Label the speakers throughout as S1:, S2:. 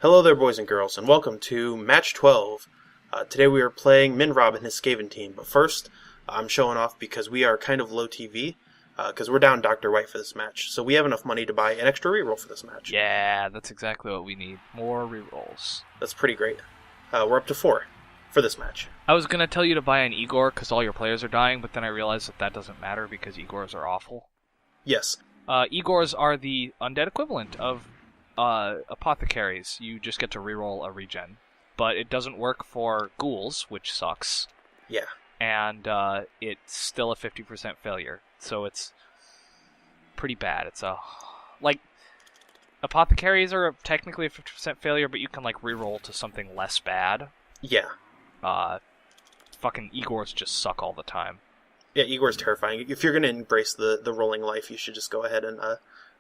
S1: Hello there, boys and girls, and welcome to Match 12. Today we are playing MinRob and his Skaven team, but first, I'm showing off because we are kind of low TV, because we're down Dr. White for this match, so we have enough money to buy an extra reroll for this match.
S2: Yeah, that's exactly what we need. More rerolls.
S1: That's pretty great. We're up to 4 for this match.
S2: I was going to tell you to buy an Igor because all your players are dying, but then I realized that doesn't matter because Igors are awful.
S1: Yes.
S2: Igors are the undead equivalent of apothecaries. You just get to reroll a regen. But it doesn't work for ghouls, which sucks.
S1: Yeah.
S2: And it's still a 50% failure. So it's pretty bad. Apothecaries are technically a 50% failure, but you can reroll to something less bad.
S1: Yeah.
S2: Fucking Igors just suck all the time.
S1: Yeah, Igor's terrifying. If you're going to embrace the rolling life, you should just go ahead and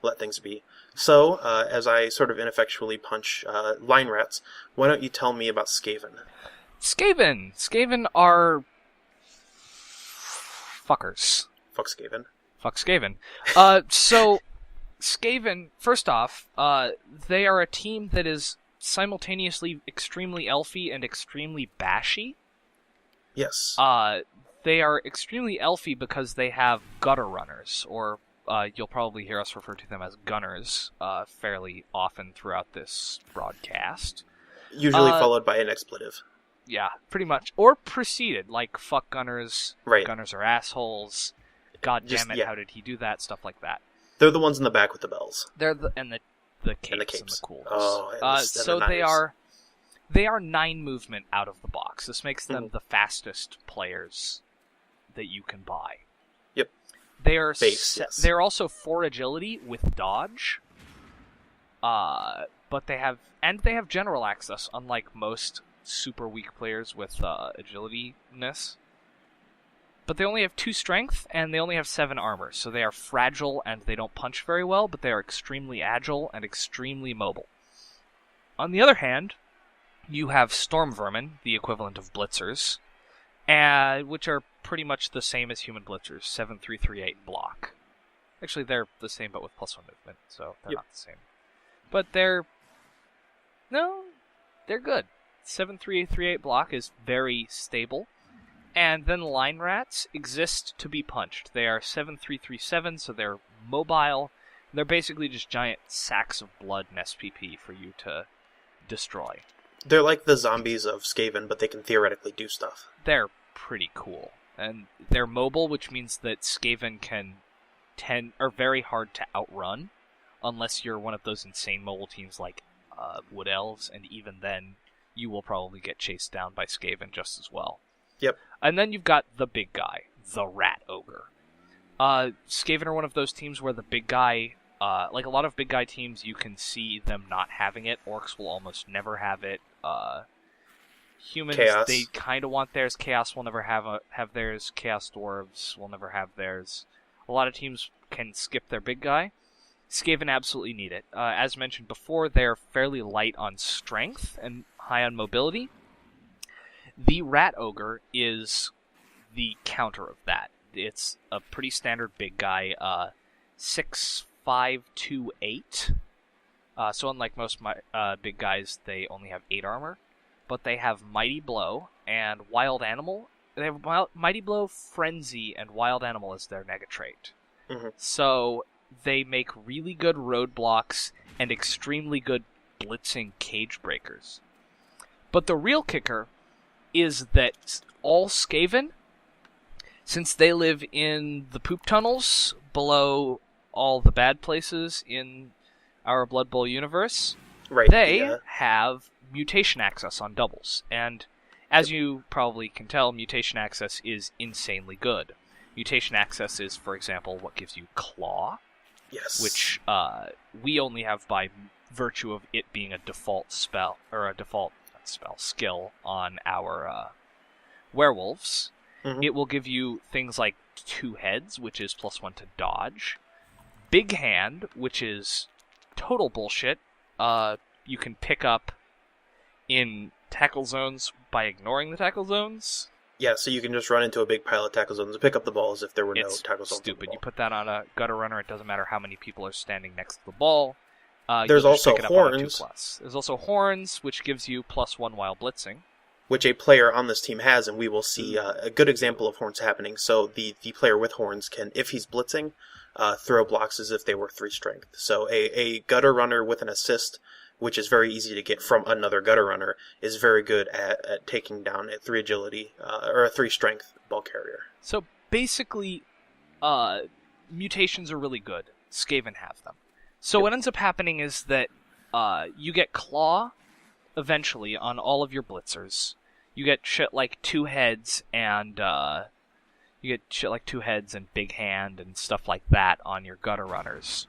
S1: let things be. So, as I sort of ineffectually punch line rats, why don't you tell me about Skaven?
S2: Skaven! Skaven are fuckers.
S1: Fuck Skaven.
S2: Fuck Skaven. So, Skaven, first off, they are a team that is simultaneously extremely elfy and extremely bashy.
S1: Yes.
S2: They are extremely elfy because they have gutter runners, or you'll probably hear us refer to them as gunners fairly often throughout this broadcast.
S1: Usually followed by an expletive.
S2: Yeah, pretty much. Or preceded, like, fuck gunners,
S1: right.
S2: Gunners are assholes, god damn it, how did he do that, stuff like that.
S1: They're the ones in the back with the bells.
S2: They're the capes and the coolers.
S1: Oh,
S2: so they are 9 movement out of the box. This makes them the fastest players that you can buy.
S1: Yep.
S2: They are
S1: yes.
S2: They're also 4 agility with dodge. But they have general access, unlike most super weak players with agility-ness. But they only have 2 strength, and they only have 7 armor, so they are fragile and they don't punch very well, but they are extremely agile and extremely mobile. On the other hand, you have Storm Vermin, the equivalent of Blitzers, which are pretty much the same as human Blitzers, 7-3-3-8 block. Actually, they're the same, but with +1 movement, so they're not the same. But they're good. 7-3-3-8 block is very stable. And then line rats exist to be punched. They are 7-3-3-7, so they're mobile. They're basically just giant sacks of blood and SPP for you to destroy. They're
S1: like the zombies of Skaven, but they can theoretically do stuff.
S2: They're pretty cool. And they're mobile, which means that Skaven are very hard to outrun, unless you're one of those insane mobile teams like Wood Elves, and even then, you will probably get chased down by Skaven just as well.
S1: Yep.
S2: And then you've got the big guy, the Rat Ogre. Skaven are one of those teams where the big guy, like a lot of big guy teams, you can see them not having it. Orcs will almost never have it. Humans,
S1: Chaos.
S2: They kind of want theirs. Chaos will never have theirs. Chaos Dwarves will never have theirs. A lot of teams can skip their big guy. Skaven absolutely need it. As mentioned before, they're fairly light on strength and high on mobility. The Rat Ogre is the counter of that. It's a pretty standard big guy, 6'5", 2'8". So unlike most big guys, they only have 8 armor. But they have Mighty Blow and Wild Animal. They have Mighty Blow, Frenzy, and Wild Animal as their nega trait.
S1: Mm-hmm. So
S2: they make really good roadblocks and extremely good blitzing cage breakers. But the real kicker is that all Skaven, since they live in the poop tunnels below all the bad places in our Blood Bowl universe, they have mutation access on doubles. And as you probably can tell, mutation access is insanely good. Mutation access is, for example, what gives you Claw, which we only have by virtue of it being a default spell, or a default skill on our werewolves.
S1: Mm-hmm.
S2: It will give you things like 2 heads, which is +1 to dodge. Big hand, which is total bullshit. You can pick up in tackle zones by ignoring the tackle zones.
S1: Yeah, so you can just run into a big pile of tackle zones and pick up the ball as if there were no tackle zones.
S2: It's stupid. You put that on a gutter runner, it doesn't matter how many people are standing next to the ball.
S1: There's
S2: you'll just
S1: also
S2: pick it up on a
S1: horns.
S2: 2+. There's also horns, which gives you +1 while blitzing.
S1: Which a player on this team has, and we will see a good example of horns happening. So the player with horns can, if he's blitzing, throw blocks as if they were 3 strength. So a gutter runner with an assist, which is very easy to get from another gutter runner, is very good at taking down a 3 agility or a 3 strength ball carrier.
S2: So basically, mutations are really good. Skaven have them. So what ends up happening is that you get claw eventually on all of your blitzers. You get shit like 2 heads and big hand and stuff like that on your gutter runners.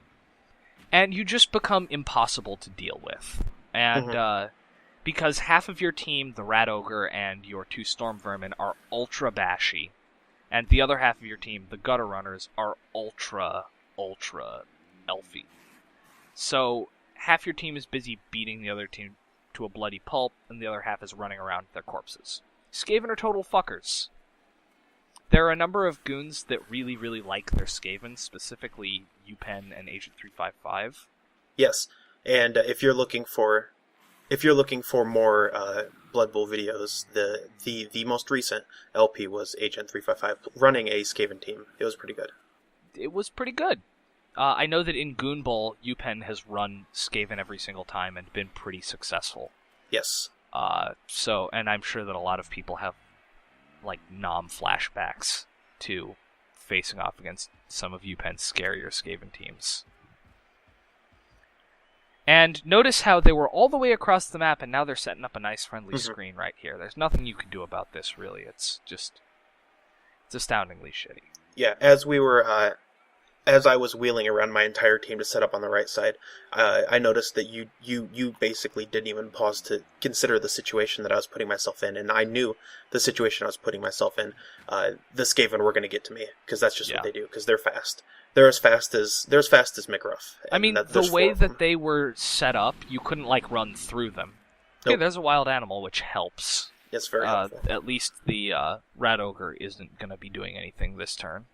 S2: And you just become impossible to deal with. And because half of your team, the Rat Ogre and your 2 Storm Vermin, are ultra bashy, and the other half of your team, the gutter runners, are ultra elfy. So half your team is busy beating the other team to a bloody pulp, and the other half is running around with their corpses. Skaven are total fuckers. There are a number of goons that really, really like their Skaven, specifically UPenn and Agent 355.
S1: Yes, and if you're looking for more Blood Bowl videos, the most recent LP was Agent 355 running a Skaven team. It was pretty good.
S2: It was pretty good. I know that in Goon Bowl, UPenn has run Skaven every single time and been pretty successful.
S1: Yes.
S2: And I'm sure that a lot of people have, like, flashbacks to facing off against some of UPenn's scarier Skaven teams. And notice how they were all the way across the map, and now they're setting up a nice friendly screen right here. There's nothing you can do about this, really. It's astoundingly shitty.
S1: Yeah, as I was wheeling around my entire team to set up on the right side, I noticed that you basically didn't even pause to consider the situation that I was putting myself in, and I knew the situation I was putting myself in. The Skaven were going to get to me, because that's just what they do, because they're fast. They're as fast as MinRob.
S2: I mean, the way that they were set up, you couldn't, run through them. Okay, there's a wild animal, which helps.
S1: It's very helpful.
S2: At least the Rat Ogre isn't going to be doing anything this turn.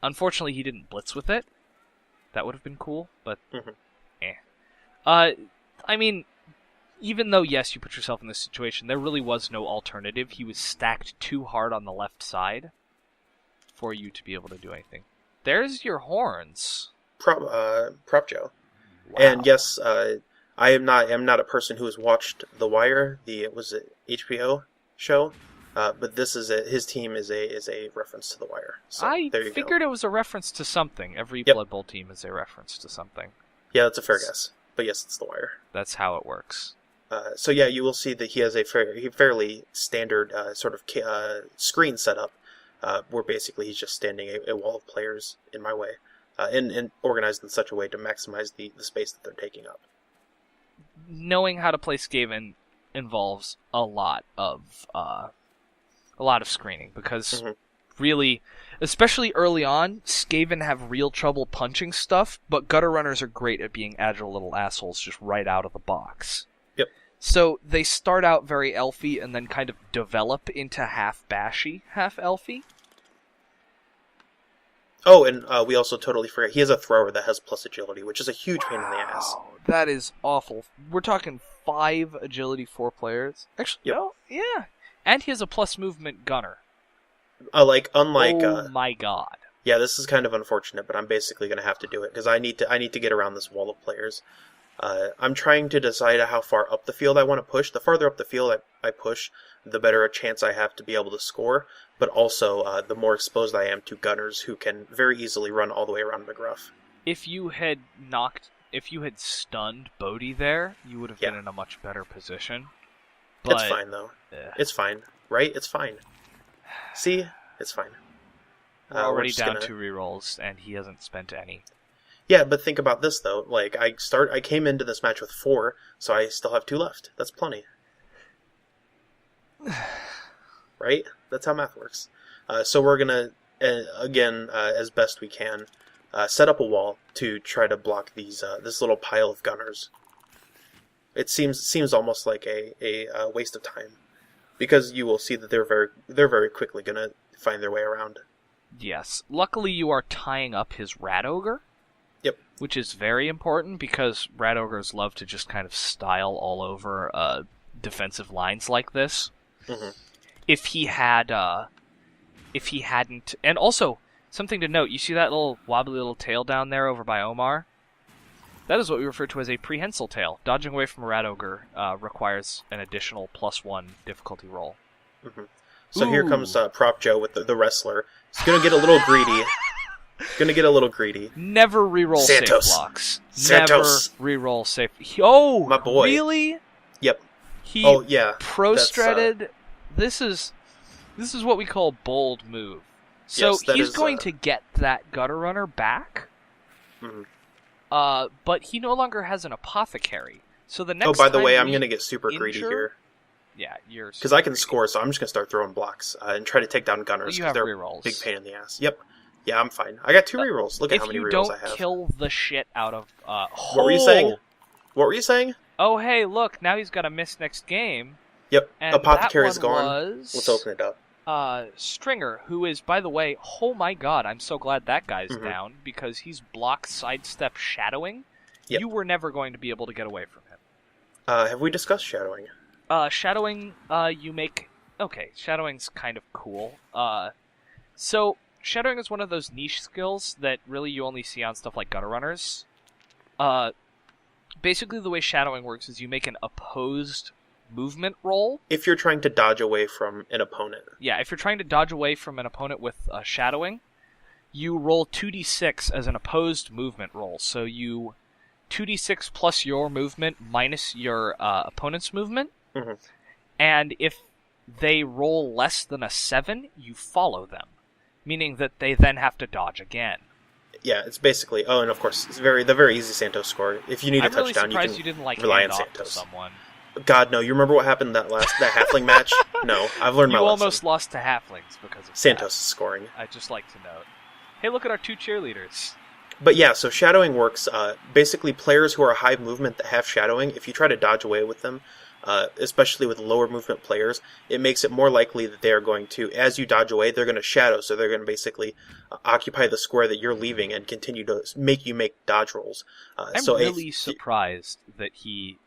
S2: Unfortunately, he didn't blitz with it. That would have been cool, but I mean, even though, yes, you put yourself in this situation, there really was no alternative. He was stacked too hard on the left side for you to be able to do anything. There's your horns.
S1: Prop Joe. Wow. And yes, I am not a person who has watched The Wire, the HBO show. But this is his team is a reference to The Wire. So,
S2: I figured it was a reference to something. Every Blood Bowl team is a reference to something.
S1: Yeah, that's a fair guess. But yes, it's The Wire.
S2: That's how it works.
S1: So yeah, you will see that he has a fairly standard sort of screen setup, where basically he's just standing a wall of players in my way, and organized in such a way to maximize the space that they're taking up.
S2: Knowing how to play Skaven involves a lot of screening, because really, especially early on, Skaven have real trouble punching stuff, but gutter runners are great at being agile little assholes just right out of the box.
S1: Yep.
S2: So they start out very elfy and then kind of develop into half bashy, half elfy.
S1: Oh, and we also totally forgot, he has a thrower that has plus agility, which is a huge pain in the ass.
S2: That is awful. We're talking 5 agility, 4 players. Actually, no, yeah. And he has a plus movement gunner.
S1: Unlike.
S2: Oh my god.
S1: Yeah, this is kind of unfortunate, but I'm basically going to have to do it because I need to get around this wall of players. I'm trying to decide how far up the field I want to push. The farther up the field I push, the better a chance I have to be able to score. But also, the more exposed I am to gunners who can very easily run all the way around McGruff.
S2: If you had stunned Bodhi there, you would have been in a much better position. But,
S1: it's fine, though. It's fine, right? It's fine. See? It's fine.
S2: We're already down 2 rerolls, and he hasn't spent any.
S1: Yeah, but think about this, though. Like, I came into this match with 4, so I still have 2 left. That's plenty. Right? That's how math works. So we're gonna, again, as best we can, set up a wall to try to block this little pile of gunners. It seems almost like a waste of time, because you will see that they're very quickly gonna find their way around.
S2: Yes. Luckily, you are tying up his Rat Ogre.
S1: Yep.
S2: which is very important because Rat Ogres love to just kind of style all over defensive lines like this.
S1: Mm-hmm.
S2: If he hadn't, and also something to note, you see that little wobbly little tail down there over by Omar? That is what we refer to as a prehensile tail. Dodging away from a Rat Ogre requires an additional +1 difficulty roll.
S1: Mm-hmm. So here comes Prop Joe with the wrestler. He's going to get a little greedy.
S2: Never reroll safe blocks.
S1: Santos.
S2: Never reroll safe. Oh,
S1: my boy.
S2: Really?
S1: Yep.
S2: He pro-stretted. This is what we call bold move. So
S1: yes,
S2: he's going to get that Gutter Runner back.
S1: Mm-hmm.
S2: But he no longer has an apothecary. So the next.
S1: Oh, by the
S2: time
S1: way, I'm going to get super greedy here.
S2: Yeah, you're.
S1: Because I can score, so I'm just going to start throwing blocks and try to take down gunners.
S2: Well, you have
S1: they're
S2: rerolls.
S1: Big pain in the ass. Yep. Yeah, I'm fine. I got 2 rerolls. Look at how many rerolls I have.
S2: If you don't kill the shit out of.
S1: What were you saying? What were you saying?
S2: Oh, hey, look! Now he's got to miss next game.
S1: Yep.
S2: And
S1: Apothecary's gone.
S2: Was,
S1: let's open it up.
S2: Stringer, who is, by the way, oh my god, I'm so glad that guy's down because he's block, sidestep, shadowing.
S1: Yep.
S2: You were never going to be able to get away from him.
S1: Have we discussed shadowing?
S2: Shadowing, you make... Okay, shadowing's kind of cool. So, shadowing is one of those niche skills that really you only see on stuff like Gutter Runners. Basically, the way shadowing works is you make an opposed movement roll.
S1: If you're trying to dodge away from an opponent.
S2: Yeah, if you're trying to dodge away from an opponent with shadowing, you roll 2d6 as an opposed movement roll. So you 2d6 plus your movement minus your opponent's movement.
S1: Mm-hmm.
S2: And if they roll less than a 7, you follow them. Meaning that they then have to dodge again.
S1: Yeah, it's basically... Oh, and of course, it's the very easy Santos score. If you need a touchdown, you can
S2: didn't, like,
S1: rely on
S2: hand off
S1: Santos.
S2: To someone.
S1: God, no. You remember what happened that halfling match? No, I've learned my lesson.
S2: You almost lost to halflings because of
S1: Santos
S2: that.
S1: is scoring.
S2: I'd just like to note. Hey, look at our 2 cheerleaders.
S1: But yeah, so shadowing works. Basically, players who are high movement that have shadowing, if you try to dodge away with them, especially with lower movement players, it makes it more likely that they are going to, as you dodge away, they're going to shadow, so they're going to basically occupy the square that you're leaving and continue to make you make dodge rolls.
S2: I'm really surprised that he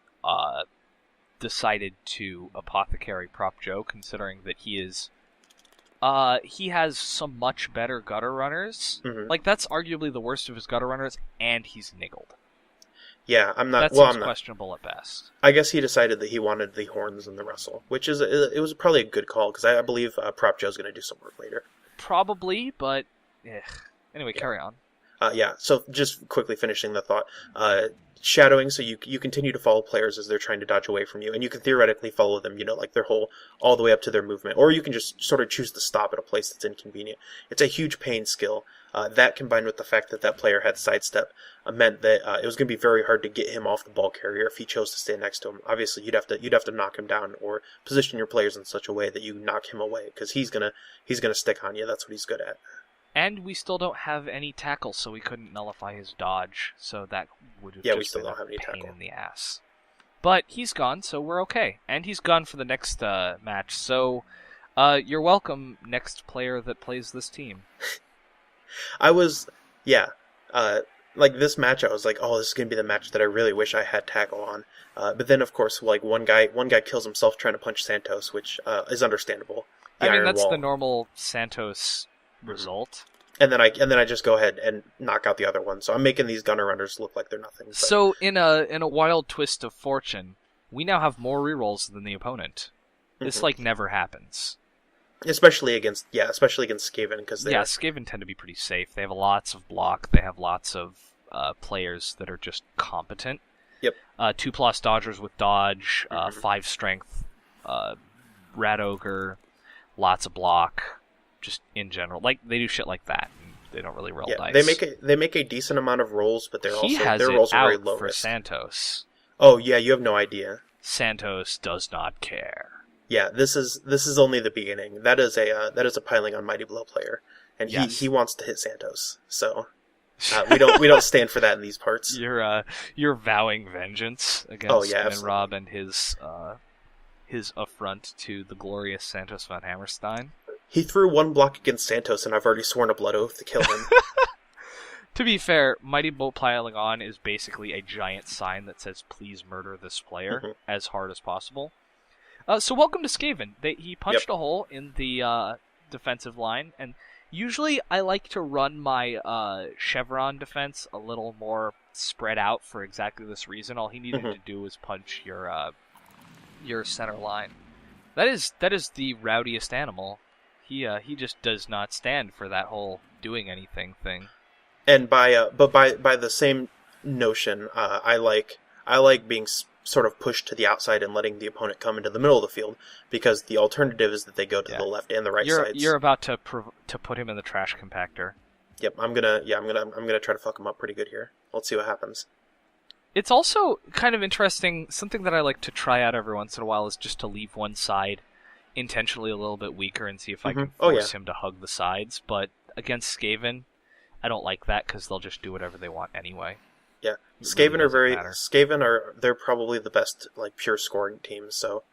S2: decided to apothecary Prop Joe, considering that he has some much better Gutter Runners.
S1: Mm-hmm.
S2: Like, that's arguably the worst of his Gutter Runners, and he's niggled.
S1: Yeah, I'm not.
S2: That
S1: well,
S2: seems
S1: I'm not.
S2: questionable at best.
S1: I guess he decided that he wanted the horns and the wrestle, which it was probably a good call because I believe Prop Joe's going to do some work later.
S2: Probably, but anyway,
S1: yeah.
S2: Carry on.
S1: Yeah. So just quickly finishing the thought. Shadowing, so you continue to follow players as they're trying to dodge away from you, and you can theoretically follow them, like their all the way up to their movement, or you can just sort of choose to stop at a place that's inconvenient. It's a huge pain skill. That combined with the fact that player had sidestep meant that it was going to be very hard to get him off the ball carrier if he chose to stay next to him. Obviously, you'd have to knock him down or position your players in such a way that you knock him away because he's gonna stick on you. That's what he's good at.
S2: And we still don't have any tackle, so we couldn't nullify his dodge. So that would have
S1: we
S2: just
S1: still
S2: been
S1: don't have any
S2: a pain
S1: tackle
S2: in the ass. But he's gone, so we're okay. And he's gone for the next match. So you're welcome, next player that plays this team.
S1: Like this match, I was like, oh, this is gonna be the match that I really wish I had tackle on. But then, of course, like one guy kills himself trying to punch Santos, which is understandable.
S2: That's the normal Santos result.
S1: And then I just go ahead and knock out the other one. So I'm making these gunner runners look like they're nothing. But...
S2: So in a wild twist of fortune, we now have more rerolls than the opponent. This never happens.
S1: Especially against Skaven because
S2: Skaven tend to be pretty safe. They have lots of block. They have lots of players that are just competent.
S1: Yep.
S2: 2+ dodgers with dodge, 5 strength, Rat Ogre, lots of block. Just in general, like they do shit like that. And they don't really roll dice.
S1: They make a decent amount of rolls, but their rolls are very low
S2: for
S1: risk.
S2: Santos.
S1: Oh yeah, you have no idea.
S2: Santos does not care.
S1: Yeah, this is only the beginning. That is a piling on Mighty Blow player, and he wants to hit Santos. So we don't stand for that in these parts.
S2: You're vowing vengeance against MinRob and his affront to the glorious Santos von Hammerstein.
S1: He threw one block against Santos, and I've already sworn a blood oath to kill him.
S2: To be fair, Mighty Bolt Piling On is basically a giant sign that says, please murder this player as hard as possible. So welcome to Skaven. He punched a hole in the defensive line, and usually I like to run my Chevron defense a little more spread out for exactly this reason. All he needed to do was punch your center line. That is the rowdiest animal. He just does not stand for that whole doing anything thing.
S1: And by the same notion, I like being sort of pushed to the outside and letting the opponent come into the middle of the field, because the alternative is that they go to the left and the right sides.
S2: You're about to put him in the trash compactor.
S1: Yep, I'm gonna try to fuck him up pretty good here. Let's see what happens.
S2: It's also kind of interesting. Something that I like to try out every once in a while is just to leave one side intentionally a little bit weaker and see if I can force him to hug the sides. But against Skaven, I don't like that because they'll just do whatever they want anyway.
S1: Yeah, they're probably the best pure scoring teams. So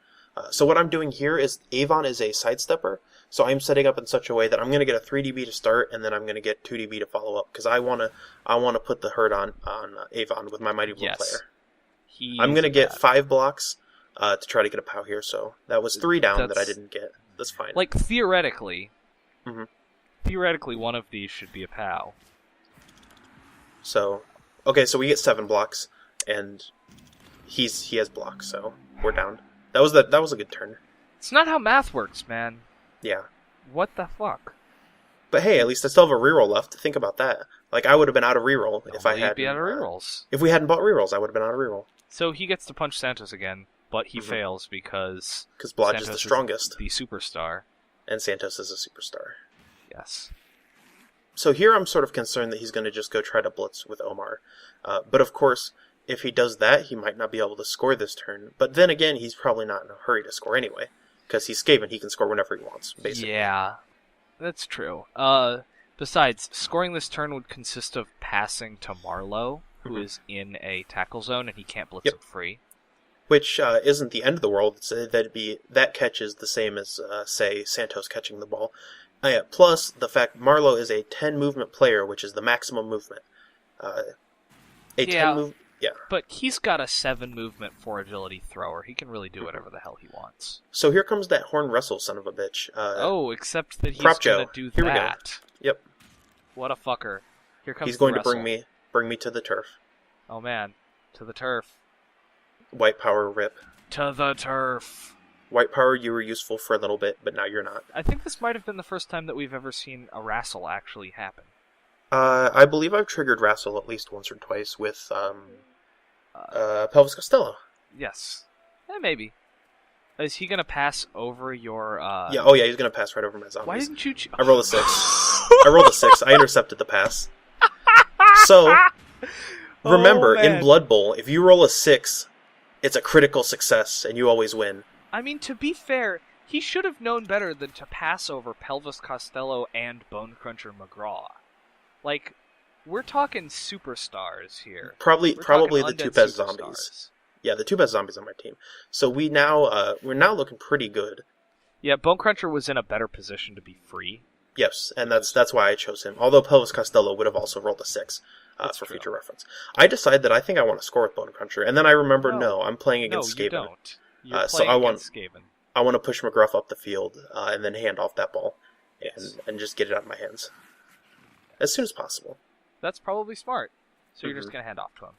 S1: what I'm doing here is Avon is a sidestepper, so I'm setting up in such a way that I'm going to get a 3dB to start, and then I'm going to get 2dB to follow up, because I want to put the hurt on Avon with my Mighty Blow player. I'm going to get 5 blocks to try to get a POW here, so that was 3 down that I didn't get. That's fine.
S2: Theoretically, one of these should be a POW.
S1: So, okay, so we get 7 blocks, and he has blocks, so we're down. That was a good turn.
S2: It's not how math works, man.
S1: Yeah.
S2: What the fuck?
S1: But hey, at least I still have a reroll left. Think about that. I would have been out of reroll if I hadn't.
S2: Be out of rerolls.
S1: If we hadn't bought rerolls, I would have been out of reroll.
S2: So he gets to punch Santos again, but he fails because
S1: Blodge is the strongest,
S2: the superstar,
S1: and Santos is a superstar.
S2: Yes.
S1: So here I'm sort of concerned that he's going to just go try to blitz with Omar. But of course, if he does that, he might not be able to score this turn. But then again, he's probably not in a hurry to score anyway, because he's Skaven. He can score whenever he wants, basically.
S2: Yeah, that's true. Besides, scoring this turn would consist of passing to Marlowe, who is in a tackle zone, and he can't blitz him free. Which
S1: isn't the end of the world. That catch is the same as, say, Santos catching the ball. Plus, the fact Marlowe is a 10 movement player, which is the maximum movement. 10 move. Yeah.
S2: But he's got a 7 movement 4 agility thrower. He can really do whatever the hell he wants.
S1: So here comes that horn wrestle son of a bitch.
S2: Except that he's going to do
S1: here
S2: that.
S1: We go. Yep.
S2: What a fucker. Here comes
S1: He's going
S2: the
S1: to bring me to the turf.
S2: Oh man, to the turf.
S1: White power rip.
S2: To the turf.
S1: White power, you were useful for a little bit, but now you're not.
S2: I think this might have been the first time that we've ever seen a wrestle actually happen.
S1: I believe I've triggered wrestle at least once or twice with Pelvis Costello.
S2: Yes. Maybe. Is he going to pass over your...
S1: Yeah, oh yeah, he's going to pass right over my zombies.
S2: Why didn't you...
S1: I rolled a 6. I rolled a 6. I intercepted the pass. So, remember, in Blood Bowl, if you roll a 6, it's a critical success, and you always win.
S2: I mean, to be fair, he should have known better than to pass over Pelvis Costello and Bone Cruncher McGraw. We're talking superstars here.
S1: Probably the 2 best zombies. Yeah, the 2 best zombies on my team. So we're now looking pretty good.
S2: Yeah, Bone Cruncher was in a better position to be free.
S1: Yes, and that's why I chose him. Although Pelvis Costello would have also rolled a 6 for future reference. I decide that I think I want to score with Bone Cruncher, and then I remember, I'm playing against Skaven.
S2: No, you don't. You're playing against Skaven.
S1: I want to push McGruff up the field and then hand off that ball and just get it out of my hands as soon as possible.
S2: That's probably smart. So you're just going to hand off to him.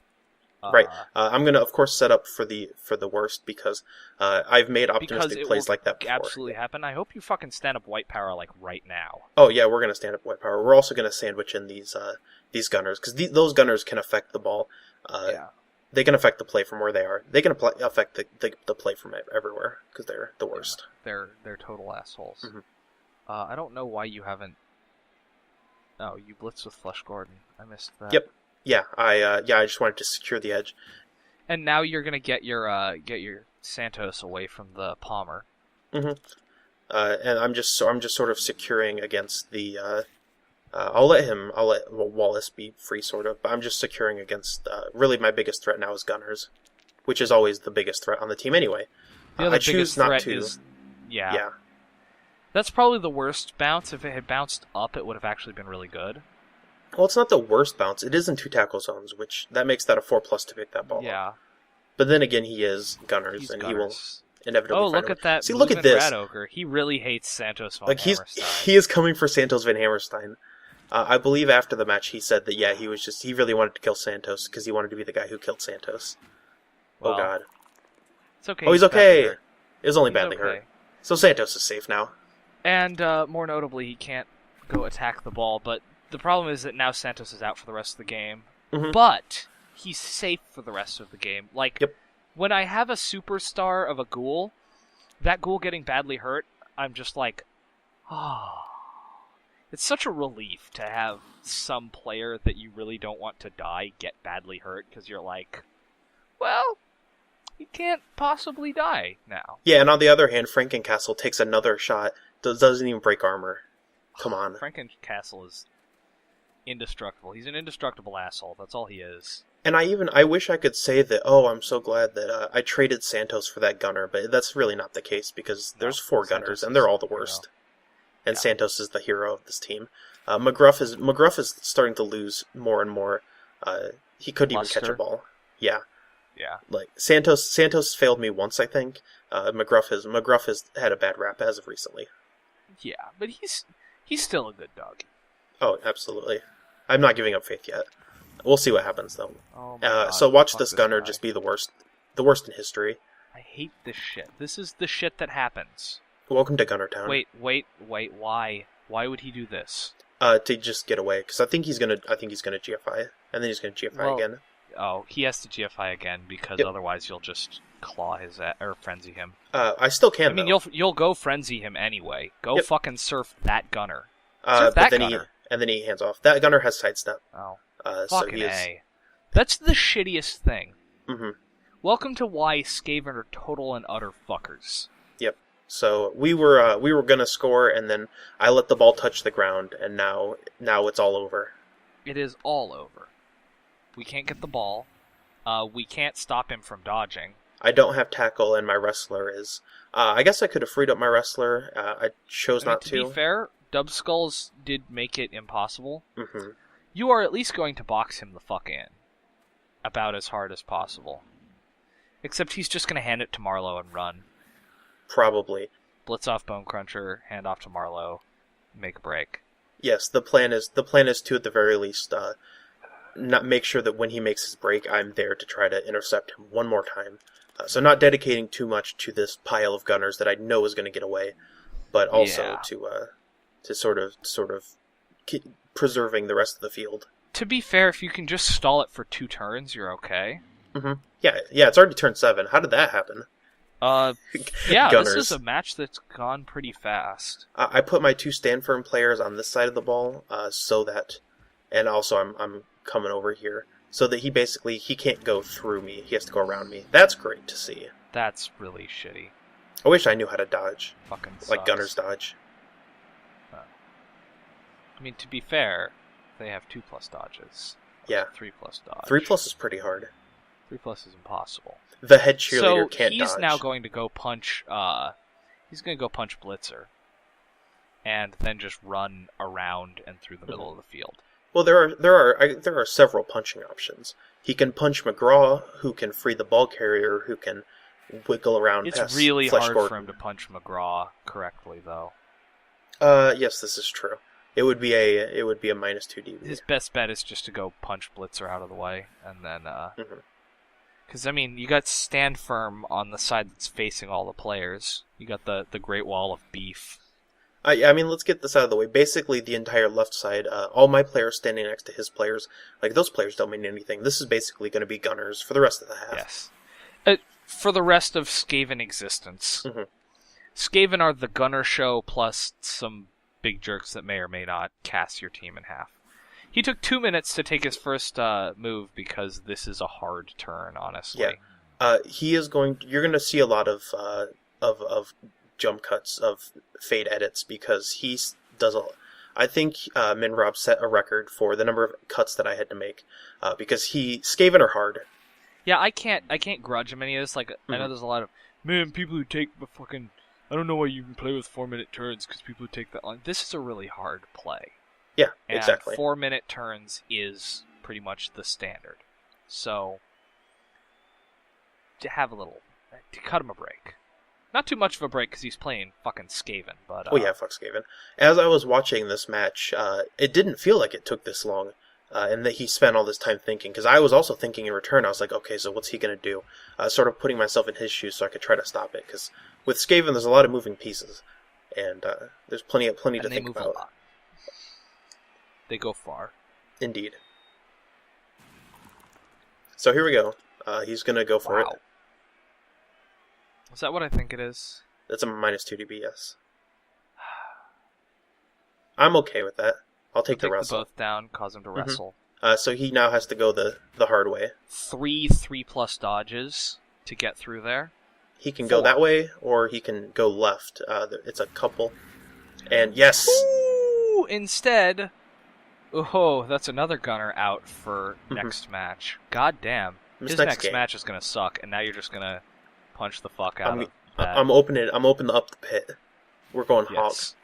S1: Right. I'm going to, of course, set up for the worst because I've made optimistic plays like that before.
S2: Absolutely happen. I hope you fucking stand up white power right now.
S1: Oh yeah, we're going to stand up white power. We're also going to sandwich in these gunners because those gunners can affect the ball. They can affect the play from where they are. They can affect the play from everywhere because they're the worst.
S2: Yeah, they're total assholes. Mm-hmm. I don't know why you haven't. Oh, you blitzed with Flush Gordon. I missed that.
S1: Yep. Yeah, I just wanted to secure the edge.
S2: And now you're gonna get your Santos away from the Palmer.
S1: Mm-hmm. And I'm just sort of securing against the. I'll let Wallace be free, sort of, but I'm just securing against. Really, my biggest threat now is Gunners, which is always the biggest threat on the team anyway.
S2: I choose not to. Yeah. That's probably the worst bounce. If it had bounced up, it would have actually been really good.
S1: Well, it's not the worst bounce. It is in 2 tackle zones, which that makes that a 4+ to pick that ball up.
S2: Yeah.
S1: But then again, he is Gunners,
S2: He's
S1: and
S2: Gunners.
S1: he will inevitably
S2: Oh,
S1: find
S2: look
S1: a
S2: at
S1: way.
S2: that.
S1: See, look at
S2: moving
S1: this.
S2: Rat Ogre. He really hates Santos von
S1: Like
S2: Hammerstein.
S1: he is coming for Santos Van Hammerstein. I believe after the match he said that he really wanted to kill Santos because he wanted to be the guy who killed Santos.
S2: Well,
S1: oh God.
S2: It's okay.
S1: Oh, he's okay.
S2: hurt.
S1: It was only
S2: He's
S1: badly
S2: okay.
S1: hurt. So Santos is safe now.
S2: And more notably, he can't go attack the ball. But the problem is that now Santos is out for the rest of the game.
S1: Mm-hmm.
S2: But he's safe for the rest of the game. Like,
S1: Yep.
S2: when I have a superstar of a ghoul, that ghoul getting badly hurt, I'm just like, oh. It's such a relief to have some player that you really don't want to die get badly hurt, because you're like, well, he can't possibly die now.
S1: Yeah, and on the other hand, Frankencastle takes another shot, doesn't even break armor. Come on.
S2: Frankencastle is indestructible. He's an indestructible asshole. That's all he is.
S1: And I wish I could say that, oh, I'm so glad that I traded Santos for that gunner, but that's really not the case, because there's 4 gunners, and they're all the worst. And Santos is the hero of this team. McGruff is starting to lose more and more. He couldn't even catch a ball. Yeah.
S2: Yeah.
S1: Like Santos failed me once, I think. McGruff has had a bad rap as of recently.
S2: Yeah, but he's still a good dog.
S1: Oh, absolutely. I'm not giving up faith yet. We'll see what happens though.
S2: Oh my God,
S1: so watch
S2: fuck
S1: this gunner
S2: guy.
S1: just be the worst in history.
S2: I hate this shit. This is the shit that happens.
S1: Welcome to Gunner Town.
S2: Wait, why? Why would he do this?
S1: To just get away, because I think he's gonna GFI, and then he's gonna GFI again.
S2: Oh, he has to GFI again because otherwise you'll just claw his or frenzy him.
S1: I still can.
S2: I mean,
S1: though.
S2: you'll go frenzy him anyway. Go fucking surf that gunner.
S1: But then
S2: gunner.
S1: he hands off. That gunner has sidestep.
S2: Oh,
S1: so
S2: fucking
S1: he is...
S2: A. That's the shittiest thing.
S1: Mm-hmm.
S2: Welcome to why Skaven are total and utter fuckers.
S1: Yep. So we were gonna score, and then I let the ball touch the ground, and now it's all over.
S2: It is all over. We can't get the ball. We can't stop him from dodging.
S1: I don't have tackle, and my wrestler is... I guess I could have freed up my wrestler. I chose not to.
S2: To be fair, Dub Skulls did make it impossible.
S1: Mm-hmm.
S2: You are at least going to box him the fuck in. About as hard as possible. Except he's just going to hand it to Marlowe and run.
S1: Probably.
S2: Blitz off Bone Cruncher, hand off to Marlowe, make a break.
S1: Yes, the plan is to, at the very least, not make sure that when he makes his break, I'm there to try to intercept him one more time. So not dedicating too much to this pile of gunners that I know is going to get away, but also to sort of keep preserving the rest of the field.
S2: To be fair, if you can just stall it for 2 turns, you're okay.
S1: Mm-hmm. Yeah, it's already turned 7. How did that happen?
S2: Yeah,
S1: Gunners.
S2: This is a match that's gone pretty fast.
S1: I put my 2 stand firm players on this side of the ball, so that, and also I'm coming over here, so that he can't go through me. He has to go around me. That's great to see.
S2: That's really shitty.
S1: I wish I knew how to dodge.
S2: Fucking sucks.
S1: Like gunners dodge.
S2: I mean, to be fair, they have 2+ dodges.
S1: Yeah.
S2: 3+ dodge.
S1: 3+ is pretty hard.
S2: 3+ is impossible.
S1: The head cheerleader can't dodge.
S2: So he's now going to go punch. He's going to go punch Blitzer, and then just run around and through the middle of the field.
S1: Well, there are several punching options. He can punch McGraw, who can free the ball carrier, who can wiggle around.
S2: It's really hard
S1: Gordon.
S2: for him to punch McGraw correctly, though.
S1: Yes, this is true. It would be a -2 DB.
S2: His best bet is just to go punch Blitzer out of the way, and then because I mean, you got stand firm on the side that's facing all the players. You got the Great Wall of Beef.
S1: I mean, let's get this out of the way. Basically, the entire left side, all my players standing next to his players, like those players don't mean anything. This is basically going to be gunners for the rest of the half.
S2: Yes. For the rest of Skaven existence.
S1: Mm-hmm.
S2: Skaven are the gunner show plus some big jerks that may or may not cast your team in half. He took 2 minutes to take his first move because this is a hard turn, honestly.
S1: Yeah. You're going to see a lot of jump cuts, of fade edits, because he does I think MinRob set a record for the number of cuts that I had to make, because Skaven are hard.
S2: Yeah, I can't grudge him any of this. Like, I know there's a lot of, man, people who take the fucking, I don't know why you can play with 4-minute turns, because people who take that long. This is a really hard play.
S1: Yeah,
S2: and
S1: exactly.
S2: 4-minute turns is pretty much the standard. So, to cut him a break. Not too much of a break because he's playing fucking Skaven, but...
S1: Oh yeah, fuck Skaven. As I was watching this match, it didn't feel like it took this long, and that he spent all this time thinking, because I was also thinking in return. I was like, okay, so what's he going to do? Sort of putting myself in his shoes so I could try to stop it, because with Skaven there's a lot of moving pieces, and there's plenty to think about.
S2: They move a lot. They go far.
S1: Indeed. So here we go. He's going to go for it.
S2: Is that what I think it is?
S1: That's a -2 DB, yes. I'm okay with that. I'll take the wrestle.
S2: Both down, cause him to wrestle.
S1: So he now has to go the hard way.
S2: 3+ dodges to get through there.
S1: He can go that way, or he can go left. It's a couple. And yes!
S2: Ooh, instead... Oh, that's another gunner out for next match. God damn. His next match is going to suck, and now you're just going to punch the fuck out of that.
S1: I'm opening up the pit. We're going hogs.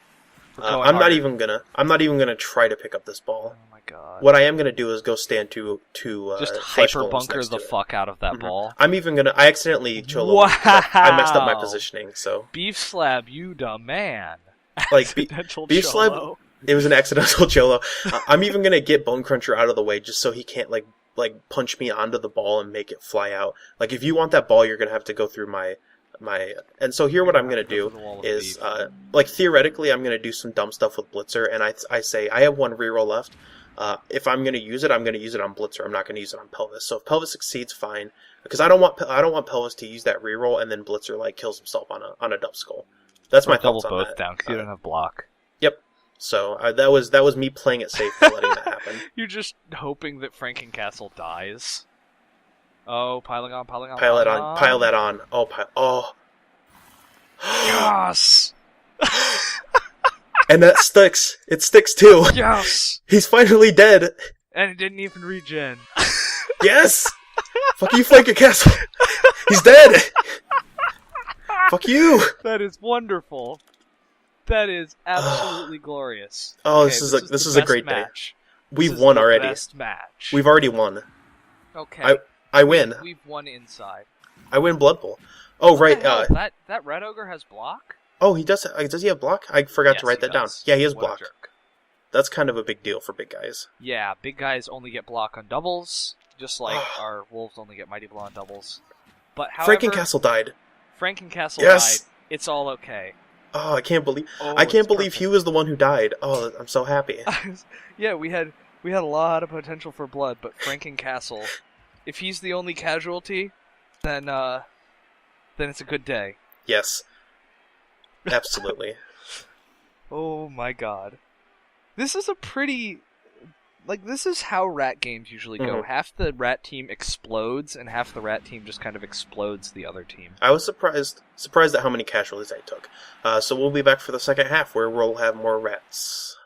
S1: I'm not even gonna try to pick up this ball.
S2: Oh my god.
S1: What I am gonna do is go stand to
S2: just hyper bunker the fuck out of that ball.
S1: I accidentally cholo. Wow. I messed up my positioning, so.
S2: Beef slab, you dumb man.
S1: Like beef slab. It was an accidental cholo. I'm even gonna get Bone Cruncher out of the way just so he can't like punch me onto the ball and make it fly out. Like if you want that ball, you're gonna have to go through my. And so here what I'm going to do is, theoretically, I'm going to do some dumb stuff with Blitzer, and I say, I have one reroll left. If I'm going to use it, I'm going to use it on Blitzer. I'm not going to use it on Pelvis. So if Pelvis succeeds, fine. Because I don't want Pelvis to use that reroll, and then Blitzer, kills himself on a dub skull. That's my thoughts on
S2: double
S1: that.
S2: both down, because you don't have block.
S1: Yep. So that was me playing it safe for letting that happen.
S2: You're just hoping that Frankencastle dies. Oh, piling on. Pile
S1: that on. Oh.
S2: Yes!
S1: And that sticks. It sticks too.
S2: Yes!
S1: He's finally dead.
S2: And it didn't even regen.
S1: Yes! Fuck you, Frankencastle. He's dead. Fuck you.
S2: That is wonderful. That is absolutely glorious.
S1: Oh, okay, this is a great
S2: match.
S1: Day. We've won already.
S2: Best match.
S1: We've already won.
S2: Okay.
S1: I win.
S2: We've won inside.
S1: I win Blood Bowl. Oh, right.
S2: That Red Ogre has block?
S1: Oh, he does. Does he have block? I forgot to write that down. Yeah, he has block.
S2: Jerk.
S1: That's kind of a big deal for big guys.
S2: Yeah, big guys only get block on doubles, just like our wolves only get Mighty Blow on doubles. But however,
S1: Frankencastle died.
S2: Frankencastle died. It's all okay.
S1: Oh, I can't believe he was the one who died. Oh, I'm so happy.
S2: Yeah, we had a lot of potential for blood, but Frankencastle, if he's the only casualty, then it's a good day.
S1: Yes. Absolutely.
S2: Oh my god. This is a pretty... this is how rat games usually go. Half the rat team explodes, and half the rat team just kind of explodes the other team.
S1: I was surprised at how many casualties I took. So we'll be back for the second half, where we'll have more rats.